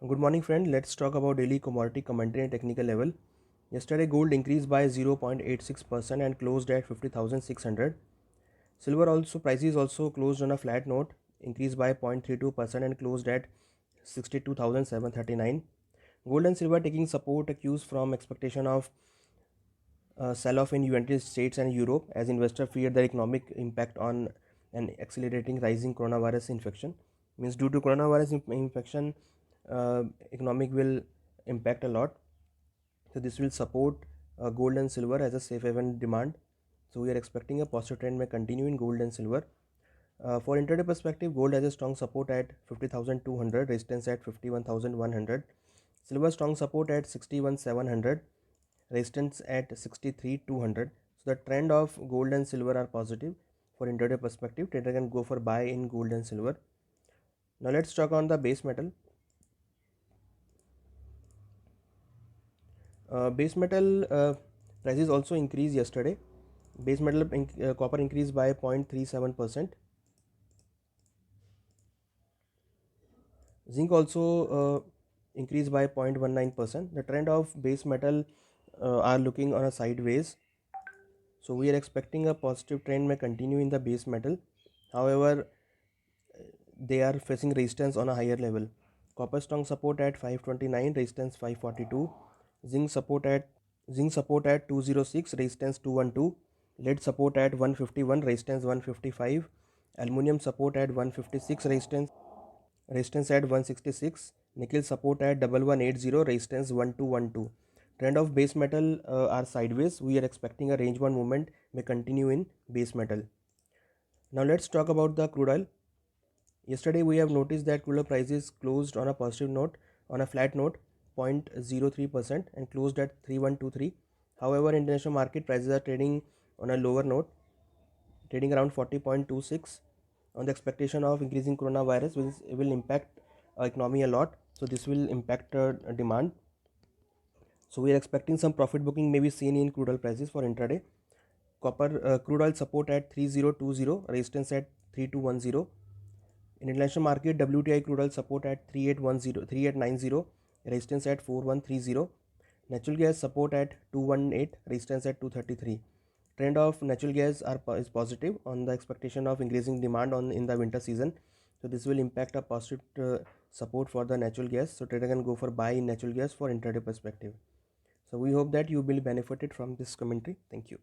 Good morning, friend. Let's talk about daily commodity commentary and technical level. Yesterday, gold increased by 0.86% and closed at 50,600. Silver also prices also closed on a flat note, increased by 0.32% and closed at 62,739. Gold and silver taking support cues from expectation of sell-off in United States and Europe as investors fear the economic impact on an accelerating rising coronavirus infection. Means due to coronavirus infection, economic will impact a lot. So this will support gold and silver as a safe haven demand. So we are expecting a positive trend may continue in gold and silver. For intraday perspective, gold has a strong support at 50,200, resistance at 51,100. Silver strong support at 61,700, resistance at 63,200. So the trend of gold and silver are positive. For intraday perspective, trader can go for buy in gold and silver. Now let's talk on the base metal. Base metal prices also increased yesterday. Base metal copper increased by 0.37%. Zinc also increased by 0.19%. The trend of base metal are looking on a sideways. So we are expecting a positive trend may continue in the base metal. However, they are facing resistance on a higher level. Copper strong support at 529, resistance 542. Zinc support at Zinc support at 206, resistance 212. Lead support at 151, resistance 155. Aluminium support at 156, resistance at 166. Nickel support at 1180, resistance 1212. Trend of base metal are sideways. We are expecting a range bound movement may continue in base metal. Now let's talk about the crude oil. Yesterday we have noticed that crude oil prices closed on a positive note, on a flat note, 0.03% and closed at 3123. However, international market prices are trading on a lower note, trading around 40.26 on the expectation of increasing coronavirus will impact economy a lot. So this will impact demand. So we are expecting some profit booking may be seen in crude oil prices for intraday. Copper crude oil support at 3020, resistance at 3210. In international market, WTI crude oil support at 3890, resistance at 4130. Natural gas support at 218, resistance at 233. Trend of natural gas is positive on the expectation of increasing demand in the winter season. So this will impact a positive support for the natural gas. So trader can go for buy in natural gas for intraday perspective. So we hope that you will be benefited from this commentary. Thank you.